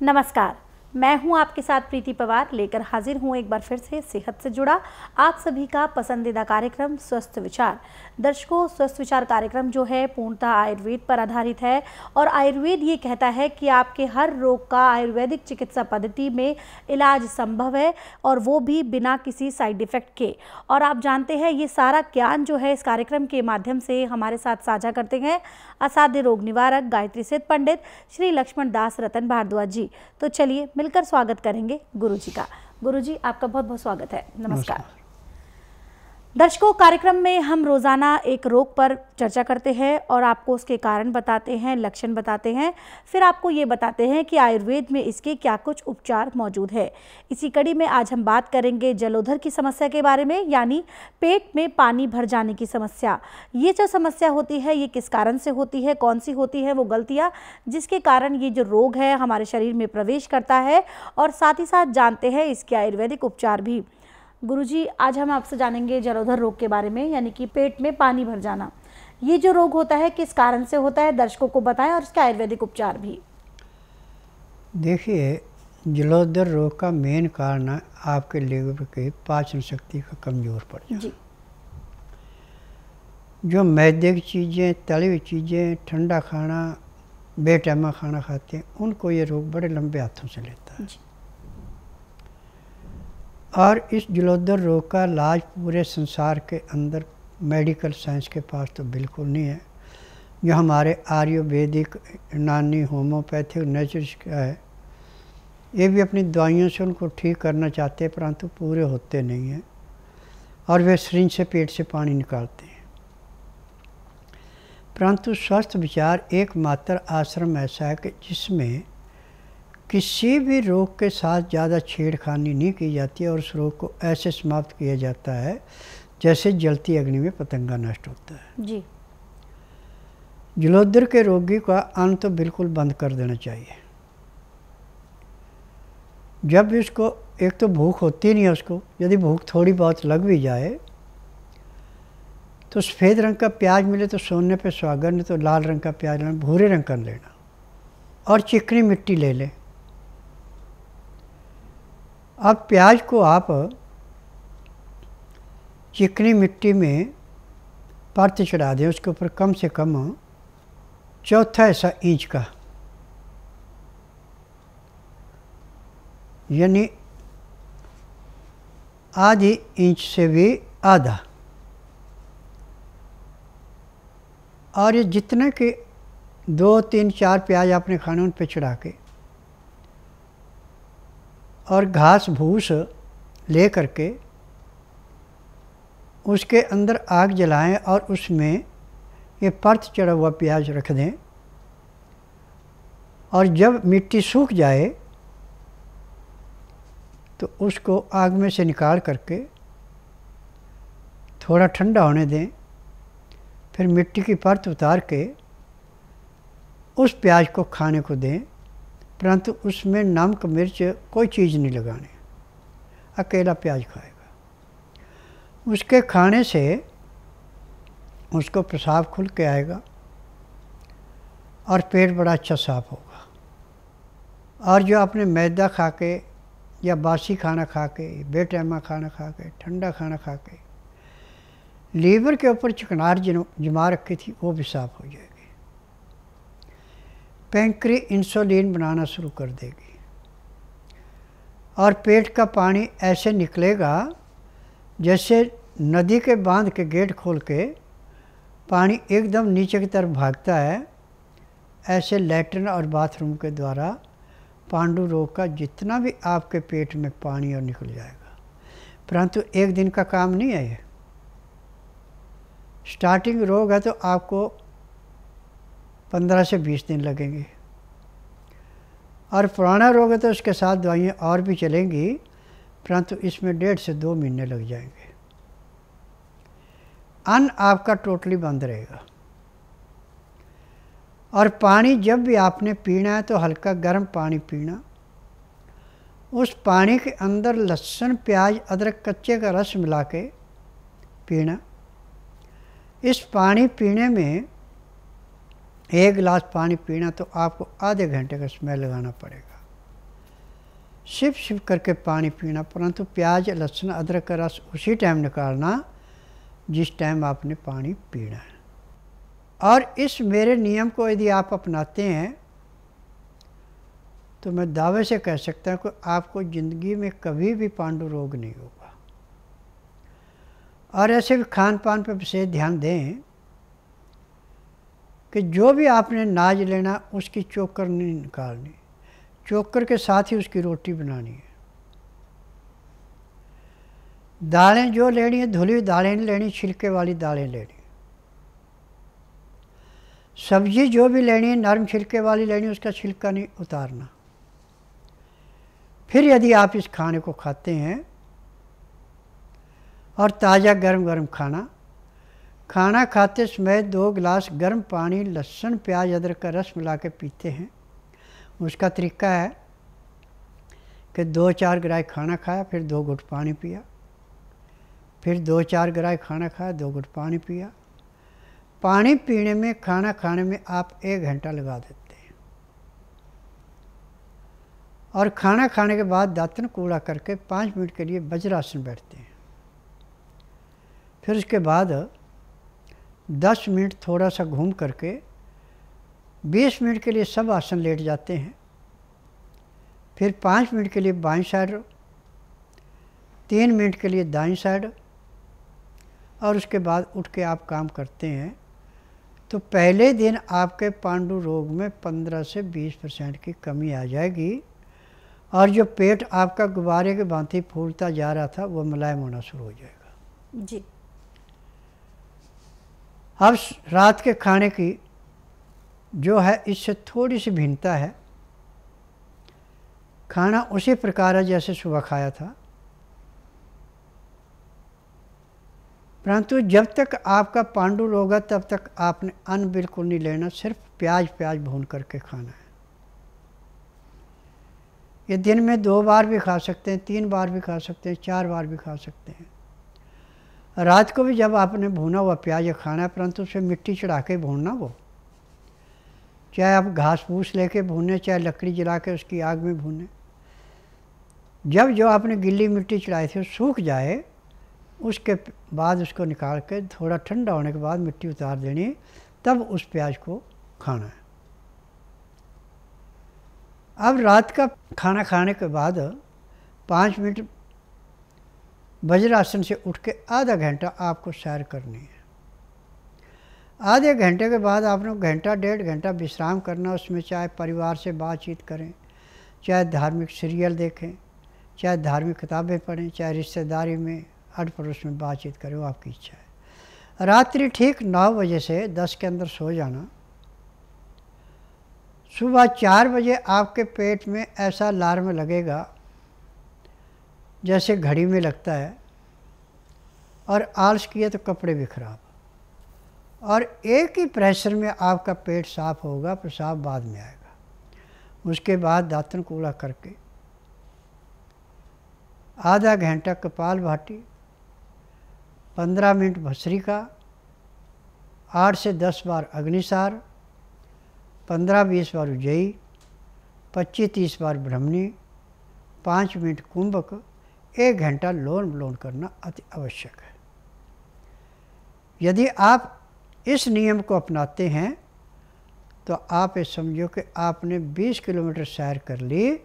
नमस्कार, मैं हूं आपके साथ प्रीति पवार लेकर हाजिर हूं एक बार फिर से सेहत से जुड़ा आप सभी का पसंदीदा कार्यक्रम स्वस्थ विचार। दर्शकों, स्वस्थ विचार कार्यक्रम जो है पूर्णतः आयुर्वेद पर आधारित है और आयुर्वेद ये कहता है कि आपके हर रोग का आयुर्वेदिक चिकित्सा पद्धति में इलाज संभव है और वो भी बिना किसी साइड इफेक्ट के। और आप जानते हैं ये सारा ज्ञान जो है इस कार्यक्रम के माध्यम से हमारे साथ साझा करते हैं असाध्य रोग निवारक गायत्री सिद्ध पंडित श्री लक्ष्मण दास रतन भारद्वाज जी। तो चलिए मिलकर स्वागत करेंगे गुरुजी का। गुरुजी, आपका बहुत बहुत स्वागत है। नमस्कार। दर्शकों, कार्यक्रम में हम रोजाना एक रोग पर चर्चा करते हैं और आपको उसके कारण बताते हैं, लक्षण बताते हैं, फिर आपको ये बताते हैं कि आयुर्वेद में इसके क्या कुछ उपचार मौजूद है। इसी कड़ी में आज हम बात करेंगे जलोदर की समस्या के बारे में, यानी पेट में पानी भर जाने की समस्या। ये जो समस्या होती है ये किस कारण से होती है, कौन सी होती है वो गलतियाँ जिसके कारण ये जो रोग है हमारे शरीर में प्रवेश करता है, और साथ ही साथ जानते हैं इसके आयुर्वेदिक उपचार भी। गुरुजी, आज हम आपसे जानेंगे जलोदर रोग के बारे में, यानी कि पेट में पानी भर जाना। ये जो रोग होता है किस कारण से होता है, दर्शकों को बताएं और इसके आयुर्वेदिक उपचार भी। देखिए, जलोदर रोग का मेन कारण है आपके लीवर के पाचन शक्ति का कमज़ोर पड़ जाना जी। जो मैदे की चीज़ें, तली हुई चीज़ें, ठंडा खाना, बेटैमा खाना खाते हैं, उनको ये रोग बड़े लंबे हाथों से लेता है जी। और इस जलोदर रोग का इलाज पूरे संसार के अंदर मेडिकल साइंस के पास तो बिल्कुल नहीं है। जो हमारे आयुर्वेदिक, यूनानी, होम्योपैथिक, नेचुरल का है, ये भी अपनी दवाइयों से उनको ठीक करना चाहते हैं, परंतु पूरे होते नहीं हैं और वे सिरिंज से पेट से पानी निकालते हैं। परंतु स्वस्थ विचार एकमात्र आश्रम ऐसा है कि जिसमें किसी भी रोग के साथ ज़्यादा छेड़खानी नहीं की जाती है और उस रोग को ऐसे समाप्त किया जाता है जैसे जलती अग्नि में पतंगा नष्ट होता है जी। जलोदर के रोगी का अन्न तो बिल्कुल बंद कर देना चाहिए। जब भी उसको, एक तो भूख होती नहीं है उसको, यदि भूख थोड़ी बहुत लग भी जाए तो सफ़ेद रंग का प्याज मिले तो सोने पे सुहागा, नहीं तो लाल रंग का प्याज लेना, भूरे रंग का लेना, और चिकनी मिट्टी ले लें। अब प्याज को आप चिकनी मिट्टी में परत चढ़ा दें, उसके ऊपर कम से कम चौथा ऐसा इंच का, यानी आधी इंच से भी आधा, और ये जितने के 2, 3, 4 प्याज आपने खाने उन पे चढ़ा के और घास भूस ले करके उसके अंदर आग जलाएं और उसमें ये परत चढ़ा हुआ प्याज रख दें, और जब मिट्टी सूख जाए तो उसको आग में से निकाल करके थोड़ा ठंडा होने दें। फिर मिट्टी की परत उतार के उस प्याज को खाने को दें, परंतु उसमें नमक मिर्च कोई चीज़ नहीं लगानी, अकेला प्याज खाएगा। उसके खाने से उसको पेशाब खुल के आएगा और पेट बड़ा अच्छा साफ होगा। और जो आपने मैदा खा के या बासी खाना खा के, बेटैमा खाना खा के, ठंडा खाना खा के लीवर के ऊपर चिकनार जमा रखी थी, वो भी साफ हो जाएगी। पैंक्री इंसुलिन बनाना शुरू कर देगी और पेट का पानी ऐसे निकलेगा जैसे नदी के बांध के गेट खोल के पानी एकदम नीचे की तरफ भागता है। ऐसे लैट्रिन और बाथरूम के द्वारा पांडु रोग का जितना भी आपके पेट में पानी और निकल जाएगा। परंतु एक दिन का काम नहीं है ये। स्टार्टिंग रोग है तो आपको 15 से 20 दिन लगेंगे, और पुराना रोग है तो उसके साथ दवाइयाँ और भी चलेंगी, परंतु इसमें 1.5 से 2 महीने लग जाएंगे। अन्न आपका टोटली बंद रहेगा, और पानी जब भी आपने पीना है तो हल्का गर्म पानी पीना। उस पानी के अंदर लहसुन, प्याज, अदरक, कच्चे का रस मिला के पीना। इस पानी पीने में 1 गिलास पानी पीना तो आपको आधे घंटे का समय लगाना पड़ेगा। सिप सिप करके पानी पीना, परंतु प्याज लहसुन अदरक का रस उसी टाइम निकालना जिस टाइम आपने पानी पीना है। और इस मेरे नियम को यदि आप अपनाते हैं तो मैं दावे से कह सकता हूँ कि आपको ज़िंदगी में कभी भी पांडु रोग नहीं होगा। और ऐसे भी खान पान पर विशेष ध्यान दें कि जो भी आपने नाज लेना उसकी चोकर नहीं निकालनी, चोकर के साथ ही उसकी रोटी बनानी है। दालें जो लेनी है धुली हुई दालें नहीं लेनी, छिलके वाली दालें लेनी। सब्जी जो भी लेनी है नरम छिलके वाली लेनी, उसका छिलका नहीं उतारना। फिर यदि आप इस खाने को खाते हैं और ताज़ा गरम गरम खाना खाते समय 2 गिलास गर्म पानी लहसुन प्याज अदरक का रस मिला के पीते हैं। उसका तरीका है कि 2-4 गिराई खाना खाया, फिर 2 घुट पानी पिया, फिर 2-4 गिराई खाना खाया, 2 घुट पानी पिया। पानी पीने में खाना खाने में आप 1 घंटा लगा देते हैं और खाना खाने के बाद दातन कूड़ा करके 5 मिनट के लिए वज्रासन बैठते हैं। फिर उसके बाद 10 मिनट थोड़ा सा घूम करके 20 मिनट के लिए सब आसन लेट जाते हैं। फिर 5 मिनट के लिए बाईं साइड, 3 मिनट के लिए दाईं साइड, और उसके बाद उठ के आप काम करते हैं तो पहले दिन आपके पांडु रोग में 15 से 20% की कमी आ जाएगी और जो पेट आपका गुब्बारे के भांति फूलता जा रहा था वो मुलायम होना शुरू हो जाएगा। जी। अब रात के खाने की जो है इससे थोड़ी सी भिन्नता है। खाना उसी प्रकार है जैसे सुबह खाया था, परंतु जब तक आपका पांडु रोग है तब तक आपने अन्न बिल्कुल नहीं लेना, सिर्फ प्याज भून करके खाना है। ये दिन में 2 बार भी खा सकते हैं, 3 बार भी खा सकते हैं, 4 बार भी खा सकते हैं। रात को भी जब आपने भुना हुआ प्याज खाना है, परंतु उसे मिट्टी चढ़ा के भूनना, वो चाहे आप घास फूस लेके भूने, चाहे लकड़ी जला के उसकी आग में भूने। जब जो आपने गिल्ली मिट्टी चढ़ाई थी वो सूख जाए, उसके बाद उसको निकाल के थोड़ा ठंडा होने के बाद मिट्टी उतार देनी, तब उस प्याज को खाना है। अब रात का खाना खाने के बाद 5 मिनट वज्रासन से उठ के आधा घंटा आपको सैर करनी है। आधे घंटे के बाद आपने घंटा 1.5 घंटा विश्राम करना। उसमें चाहे परिवार से बातचीत करें, चाहे धार्मिक सीरियल देखें, चाहे धार्मिक किताबें पढ़ें, चाहे रिश्तेदारी में अड़ पड़ोस में बातचीत करें, वो आपकी इच्छा है। रात्रि ठीक 9 बजे से 10 के अंदर सो जाना। सुबह 4 बजे आपके पेट में ऐसा अलार्म लगेगा जैसे घड़ी में लगता है, और आलस किया तो कपड़े भी खराब, और एक ही प्रेशर में आपका पेट साफ होगा, पेशाब बाद में आएगा। उसके बाद दातन कूड़ा करके आधा घंटा कपालभाति, 15 मिनट भस्त्रिका, 8 से 10 बार अग्निसार, 15-20 बार उज्जयी, 25-30 बार ब्रह्मणी, 5 मिनट कुंभक, 1 घंटा लोन विलोम करना अति आवश्यक है। यदि आप इस नियम को अपनाते हैं तो आप ये समझो कि आपने 20 किलोमीटर सैर कर ली,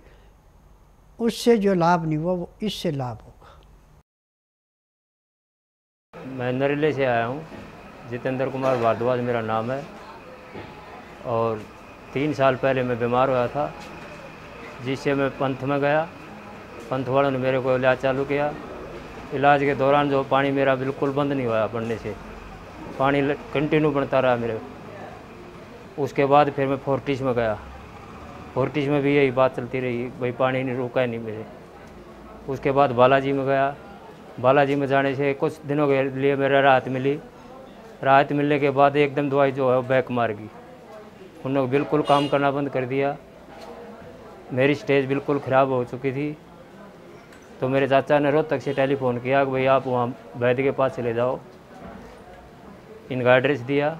उससे जो लाभ नहीं हुआ वो इससे लाभ होगा। मैं नरेले से आया हूँ, जितेंद्र कुमार भारद्वाज मेरा नाम है, और 3 साल पहले मैं बीमार हुआ था, जिससे मैं पंथ में गया। पंथ वालों ने मेरे को इलाज चालू किया। इलाज के दौरान जो पानी मेरा बिल्कुल बंद नहीं हुआ बढ़ने से, पानी कंटिन्यू बढ़ता रहा मेरे। उसके बाद फिर मैं फोर्टिस में गया। फोर्टिस में भी यही बात चलती रही, भाई पानी नहीं रुका है नहीं मेरे। उसके बाद बालाजी में गया। बालाजी में जाने से कुछ दिनों के लिए मेरा राहत मिली। राहत मिलने के बाद एकदम दवाई जो है वो बैक मार गई। उन्होंने बिल्कुल काम करना बंद कर दिया। मेरी स्टेज बिल्कुल ख़राब हो चुकी थी। तो मेरे चाचा ने रोहतक से टेलीफोन किया कि भाई आप वहाँ वैद्य के पास चले जाओ। इनका एड्रेस दिया।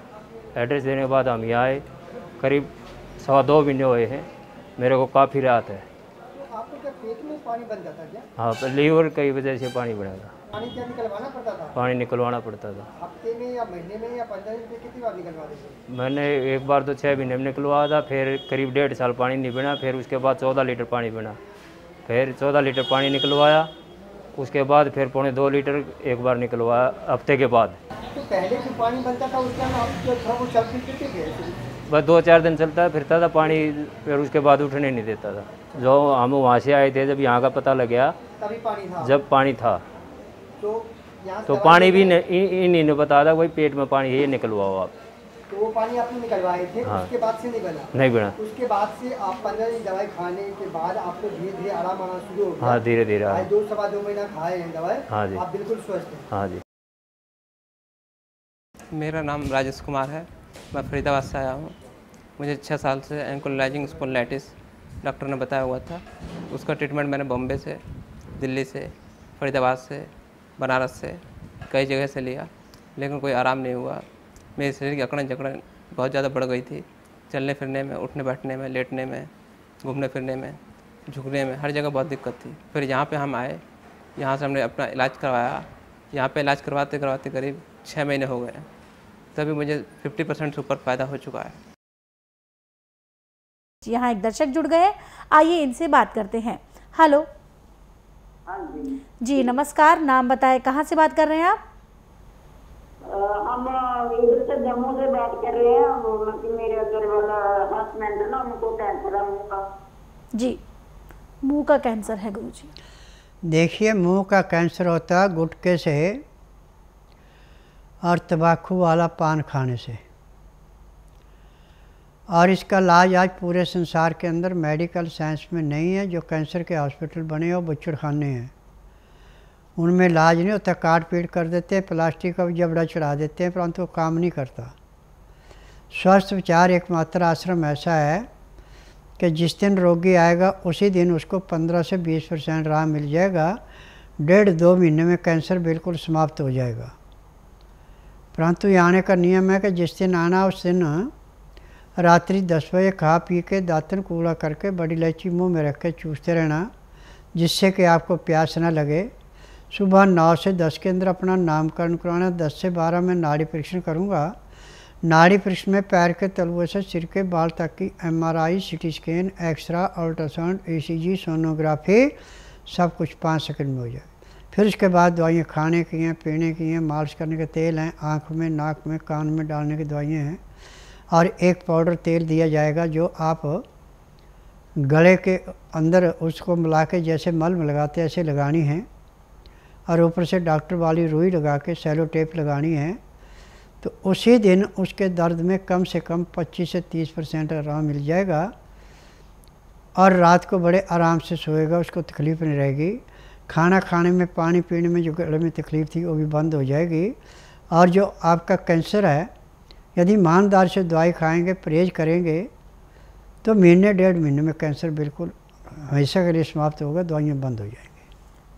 एड्रेस देने के बाद हम यहाँ आए। करीब 2.25 महीने हुए हैं। मेरे को काफ़ी राहत है। आपको क्या पेट में पानी बनता था क्या? हाँ, पर लीवर की वजह से पानी बना था। पानी क्या निकलवाना पड़ता था? पानी निकलवाना पड़ता था। हफ्ते में या महीने में या 15 दिन में कितनी बार निकलवा देते? मैंने एक बार तो 6 महीने में निकलवाया था, फिर करीब 1.5 साल पानी नहीं बना, फिर उसके बाद 14 लीटर पानी बना, फिर 14 लीटर पानी निकलवाया, उसके बाद फिर 2.25 लीटर एक बार निकलवाया हफ्ते के बाद। तो पहले जो पानी बनता था उसका आप जो था वो चल फिरते थे? बस 2-4 दिन चलता फिरता था पानी, फिर उसके बाद उठने नहीं देता था। जो हम वहाँ से आए थे, जब यहाँ का पता लग गया तभी पानी था? जब पानी था तो पानी भी इन्हीं ने बताया था भाई पेट में पानी है, ये निकलवाओ आप। तो वो पानी आपने निकलवाए थे? हाँ। उसके बाद से नहीं बना? नहीं बना। उसके बाद से आप 15 दिन दवाई खाने के बाद आपको धीरे धीरे आराम आना शुरू हो गया? हाँ, धीरे धीरे। 2-2.25 महीना खाए हैं दवाई? हाँ जी। आप बिल्कुल स्वस्थ हैं? हाँ जी। मेरा नाम राजेश कुमार है, मैं फरीदाबाद से आया हूँ। मुझे 6 साल से एंकोलाइजिंग स्पॉन्डिलाइटिस डॉक्टर ने बताया हुआ था। उसका ट्रीटमेंट मैंने बॉम्बे से, दिल्ली से, फरीदाबाद से, बनारस से, कई जगह से लिया, लेकिन कोई आराम नहीं हुआ। मेरे शरीर की अकड़न जकड़न बहुत ज़्यादा बढ़ गई थी। चलने फिरने में, उठने बैठने में, लेटने में, घूमने फिरने में, झुकने में, हर जगह बहुत दिक्कत थी। फिर यहाँ पे हम आए, यहाँ से हमने अपना इलाज करवाया। यहाँ पे इलाज करवाते करवाते करीब 6 महीने हो गए, तभी मुझे 50% से ऊपर फ़ायदा हो चुका है। यहाँ एक दर्शक जुड़ गए, आइए इनसे बात करते हैं। हेलो। हाँ जी। जी नमस्कार, नाम बताएं, कहाँ से बात कर रहे हैं आप? हम इधर से जम्मू से बात कर रहे हैं। मतलब मेरे घर वाला हस्बैंड है ना, उनको कैंसर है मुंह का। जी, मुंह का कैंसर है गुरुजी। देखिए, मुंह का कैंसर होता है गुटखे से और तंबाकू वाला पान खाने से, और इसका इलाज आज पूरे संसार के अंदर मेडिकल साइंस में नहीं है। जो कैंसर के हॉस्पिटल बने हो बच्चड़खाने हैं, उनमें इलाज नहीं होता। काट पीट कर देते हैं, प्लास्टिक का जबड़ा चढ़ा देते हैं, परंतु वो काम नहीं करता। स्वस्थ विचार एकमात्र आश्रम ऐसा है कि जिस दिन रोगी आएगा उसी दिन उसको 15 से 20% राहत मिल जाएगा। 1.5-2 महीने में कैंसर बिल्कुल समाप्त हो जाएगा। परंतु ये आने का नियम है कि जिस दिन आना उस दिन रात्रि 10 बजे खा पी के दातन कूड़ा करके बड़ी इलायची मुँह में रख के चूसते रहना, जिससे कि आपको प्यास न लगे। सुबह 9 से 10 के अंदर अपना नामकरण करवाना। 10 से 12 में नाड़ी परीक्षण करूँगा। नाड़ी परीक्षण में पैर के तलुए से सिर के बाल तक की MRI, CT स्कैन, एक्सरा, अल्ट्रासाउंड, ECG, सोनोग्राफी सब कुछ 5 सेकंड में हो जाए। फिर उसके बाद दवाइयाँ खाने की हैं, पीने की हैं, मालिश करने के तेल हैं, आँख में, नाक में, कान में डालने की दवाइयाँ हैं, और एक पाउडर तेल दिया जाएगा जो आप गले के अंदर उसको मिला के जैसे मल में लगाते हैं ऐसे लगानी है, और ऊपर से डॉक्टर वाली रुई लगा के सेलो टेप लगानी है। तो उसी दिन उसके दर्द में कम से कम 25 से 30% आराम मिल जाएगा, और रात को बड़े आराम से सोएगा, उसको तकलीफ़ नहीं रहेगी। खाना खाने में, पानी पीने में जो गले में तकलीफ़ थी वो भी बंद हो जाएगी। और जो आपका कैंसर है, यदि ईमानदार से दवाई खाएंगे, परहेज करेंगे, तो महीने 1.5 महीने में कैंसर बिल्कुल हमेशा के लिए समाप्त होगा, दवाइयाँ बंद हो जाएंगी।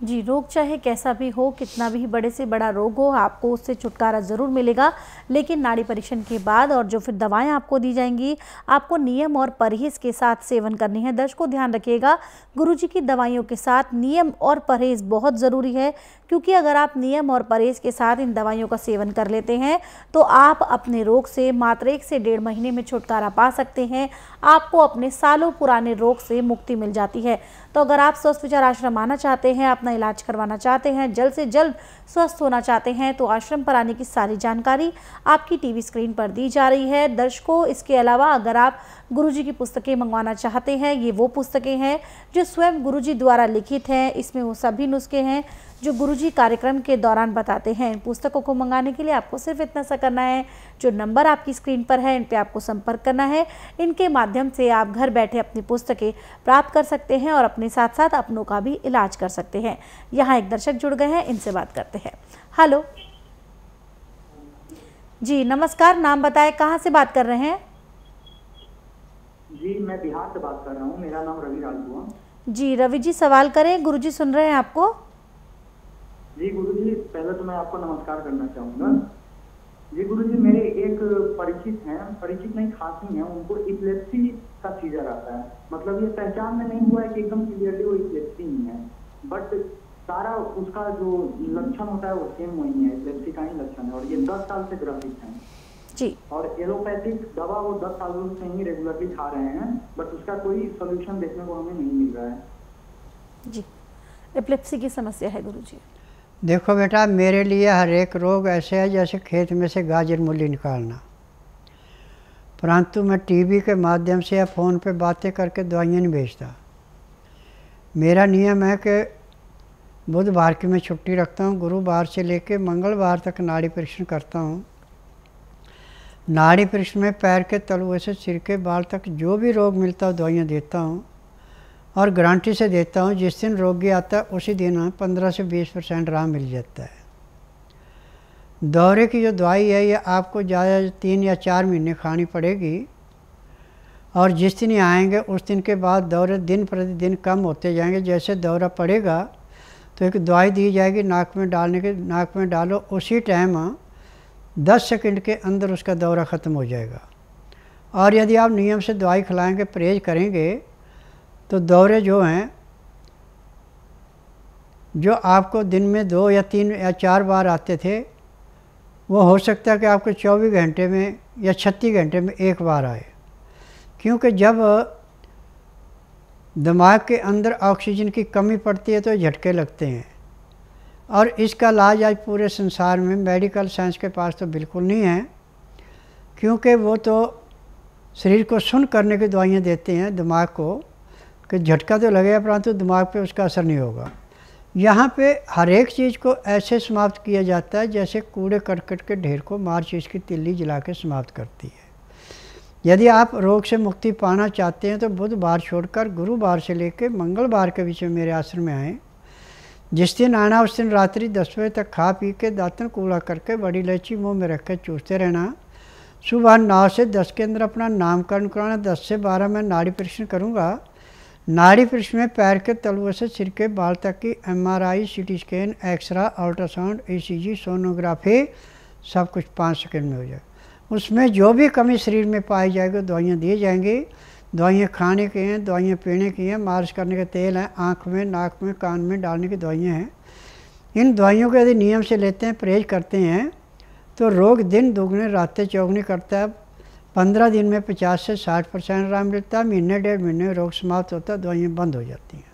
जी, रोग चाहे कैसा भी हो, कितना भी बड़े से बड़ा रोग हो, आपको उससे छुटकारा ज़रूर मिलेगा। लेकिन नाड़ी परीक्षण के बाद और जो फिर दवाएं आपको दी जाएंगी, आपको नियम और परहेज़ के साथ सेवन करनी है। दर्शकों ध्यान रखिएगा, गुरुजी की दवाइयों के साथ नियम और परहेज़ बहुत ज़रूरी है, क्योंकि अगर आप नियम और परहेज़ के साथ इन दवाइयों का सेवन कर लेते हैं तो आप अपने रोग से मात्र 1 से 1.5 महीने में छुटकारा पा सकते हैं। आपको अपने सालों पुराने रोग से मुक्ति मिल जाती है। तो अगर आप स्वस्थ विचार आश्रम आना चाहते हैं, अपना इलाज करवाना चाहते हैं, जल्द से जल्द स्वस्थ होना चाहते हैं, तो आश्रम पर आने की सारी जानकारी आपकी टीवी स्क्रीन पर दी जा रही है। दर्शकों, इसके अलावा अगर आप गुरुजी की पुस्तकें मंगवाना चाहते हैं, ये वो पुस्तकें हैं जो स्वयं गुरुजी द्वारा लिखित हैं। इसमें वो सभी नुस्खे हैं जो गुरुजी कार्यक्रम के दौरान बताते हैं। इन पुस्तकों को मंगाने के लिए आपको सिर्फ इतना सा करना है, जो नंबर आपकी स्क्रीन पर है इन पे आपको संपर्क करना है। इनके माध्यम से आप घर बैठे अपनी पुस्तकें प्राप्त कर सकते हैं और अपने साथ साथ अपनों का भी इलाज कर सकते हैं। यहाँ एक दर्शक जुड़ गए हैं, इनसे बात करते हैं। हेलो जी नमस्कार, नाम बताएं, कहाँ से बात कर रहे हैं? जी मैं बिहार से बात कर रहा हूँ, मेरा नाम रवि राजपुआ। जी रवि जी, सवाल करें, गुरुजी सुन रहे हैं आपको। जी गुरुजी, पहले तो मैं आपको नमस्कार करना चाहूँगा। जी गुरुजी, मेरे एक परिचित हैं, परिचित नहीं खासी हैं, उनको इपिलेप्सी का सीजर आता है। मतलब ये पहचान में नहीं हुआ है कि एकदम क्लियरली वो एपिलेप्सी ही है, बट सारा उसका जो लक्षण होता है वो सेम वही है, एपिलेप्सी का ही लक्षण है। और ये 10 साल से ग्रसित है जी। और एलोपैथिक दवा वो 10 सालों से ही रेगुलरली खा रहे हैं, बट उसका कोई सोल्यूशन देखने को हमें नहीं मिल रहा है। जी, एपिलेप्सी की समस्या है गुरुजी। देखो बेटा, मेरे लिए हर एक रोग ऐसे है जैसे खेत में से गाजर मूली निकालना, परंतु मैं टीवी के माध्यम से या फ़ोन पे बातें करके दवाइयाँ नहीं बेचता। मेरा नियम है कि बुधवार की मैं छुट्टी रखता हूँ, गुरुवार से लेके मंगलवार तक नाड़ी परीक्षण करता हूँ। नाड़ी परीक्षण में पैर के तलुए से सिर के बाल तक जो भी रोग मिलता है दवाइयाँ देता हूँ और गारंटी से देता हूँ। जिस दिन रोगी आता है उसी दिन 15 से 20% आराम मिल जाता है। दौरे की जो दवाई है ये आपको ज़्यादा 3 या 4 महीने खानी पड़ेगी और जिस दिन ये आएंगे उस दिन के बाद दौरे दिन प्रतिदिन कम होते जाएंगे। जैसे दौरा पड़ेगा तो एक दवाई दी जाएगी नाक में डालने के, नाक में डालो, उसी टाइम 10 सेकंड के अंदर उसका दौरा ख़त्म हो जाएगा। और यदि आप नियम से दवाई खिलाएंगे, परहेज करेंगे, तो दौरे जो हैं जो आपको दिन में 2 या 3 या 4 बार आते थे वो हो सकता है कि आपको 24 घंटे में या 36 घंटे में एक बार आए, क्योंकि जब दिमाग के अंदर ऑक्सीजन की कमी पड़ती है तो झटके लगते हैं। और इसका इलाज आज पूरे संसार में मेडिकल साइंस के पास तो बिल्कुल नहीं है, क्योंकि वो तो शरीर को सुन करने की दवाइयाँ देते हैं दिमाग को कि झटका तो लगेगा परंतु दिमाग पे उसका असर नहीं होगा। यहाँ पे हर एक चीज़ को ऐसे समाप्त किया जाता है जैसे कूड़े करकट के ढेर को माचिस की तिल्ली जला के समाप्त करती है। यदि आप रोग से मुक्ति पाना चाहते हैं तो बुधवार छोड़कर गुरुवार से लेकर मंगलवार के बीच में मेरे आश्रम में आएँ। जिस दिन आना उस दिन रात्रि 10 बजे तक खा पी के दांतन कूड़ा करके बड़ी इलायची मुँह में रख कर चूसते रहना। सुबह 9 से 10 के अंदर अपना नामकरण कराना। 10 से 12 मैं नाड़ी परीक्षण करूँगा। नाड़ी परीक्षण में पैर के तलुए से सिर के बाल तक की MRI, CT स्कैन, एक्सरा, अल्ट्रासाउंड, ECG, सोनोग्राफी सब कुछ 5 सेकंड में हो जाएगा। उसमें जो भी कमी शरीर में पाई जाएगी दवाइयाँ दी जाएंगी। दवाइयाँ खाने की हैं, दवाइयाँ पीने की हैं, मालिश करने के तेल हैं, आँख में, नाक में, कान में डालने की दवाइयाँ हैं। इन दवाइयों को यदि नियम से लेते हैं, परहेज करते हैं तो रोग दिन दोगुने रातें चौगुनी करता है। 15 दिन में 50 से 60% आराम मिलता है। महीने 1.5 महीने में रोग समाप्त होता है, दवाइयाँ बंद हो जाती हैं।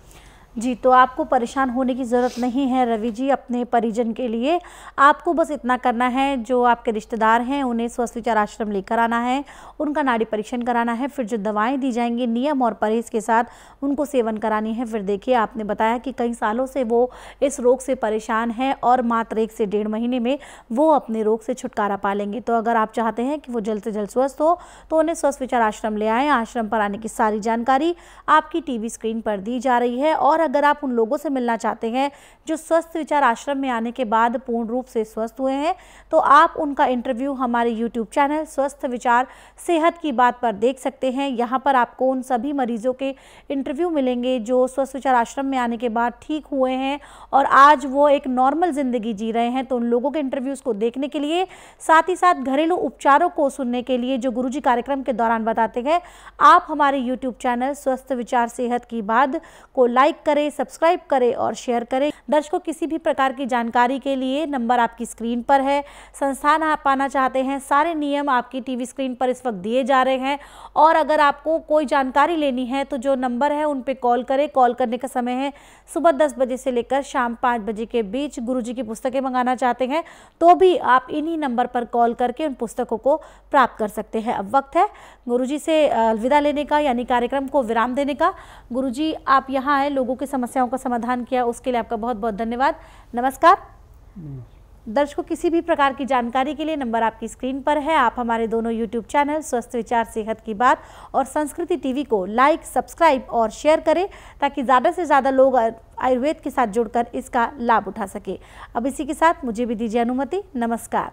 जी, तो आपको परेशान होने की ज़रूरत नहीं है रवि जी अपने परिजन के लिए। आपको बस इतना करना है, जो आपके रिश्तेदार हैं उन्हें स्वस्थ विचार आश्रम लेकर आना है, उनका नाड़ी परीक्षण कराना है, फिर जो दवाएं दी जाएंगी नियम और परहेज के साथ उनको सेवन करानी है। फिर देखिए, आपने बताया कि कई सालों से वो इस रोग से परेशान है और मात्र 1 से 1.5 महीने में वो अपने रोग से छुटकारा पा लेंगे। तो अगर आप चाहते हैं कि वो जल्द से जल्द स्वस्थ हो तो उन्हें स्वस्थ विचार आश्रम ले आएँ। आश्रम पर आने की सारी जानकारी आपकी टीवी स्क्रीन पर दी जा रही है। और अगर आप उन लोगों से मिलना चाहते हैं जो स्वस्थ विचार आश्रम में आने के बाद पूर्ण रूप से स्वस्थ हुए हैं, तो आप उनका इंटरव्यू हमारे YouTube चैनल स्वस्थ विचार सेहत की बात पर देख सकते हैं। यहाँ पर आपको उन सभी मरीजों के इंटरव्यू मिलेंगे जो स्वस्थ विचार आश्रम में आने के बाद ठीक हुए हैं और आज वो एक नॉर्मल ज़िंदगी जी रहे हैं। तो उन लोगों के इंटरव्यूज़ को देखने के लिए, साथ ही साथ घरेलू उपचारों को सुनने के लिए जो गुरुजी कार्यक्रम के दौरान बताते हैं, आप हमारे YouTube चैनल स्वस्थ विचार सेहत की बात को लाइक करें, सब्सक्राइब करें और शेयर करें। दर्शकों, किसी भी प्रकार की जानकारी के लिए नंबर आपकी स्क्रीन पर है। संस्थान आप पाना चाहते हैं, सारे नियम आपकी टीवी स्क्रीन पर इस वक्त दिए जा रहे हैं। और अगर आपको कोई जानकारी लेनी है तो जो नंबर है उन पे कॉल करें। कॉल करने का समय है सुबह 10 बजे से लेकर शाम 5 बजे के बीच। गुरुजी की पुस्तकें मंगाना चाहते हैं तो भी आप इन्हीं नंबर पर कॉल करके उन पुस्तकों को प्राप्त कर सकते हैं। अब वक्त है गुरुजी से अलविदा लेने का, यानी कार्यक्रम को विराम देने का। गुरुजी, आप यहाँ आए, लोगों की समस्याओं का समाधान किया, उसके लिए आपका बहुत बहुत धन्यवाद। नमस्कार। दर्शकों, किसी भी प्रकार की जानकारी के लिए नंबर आपकी स्क्रीन पर है। आप हमारे दोनों YouTube चैनल स्वस्थ विचार सेहत की बात और संस्कृति टीवी को लाइक, सब्सक्राइब और शेयर करें ताकि ज़्यादा से ज़्यादा लोग आयुर्वेद के साथ जुड़कर इसका लाभ उठा सके। अब इसी के साथ मुझे भी दीजिए अनुमति। नमस्कार।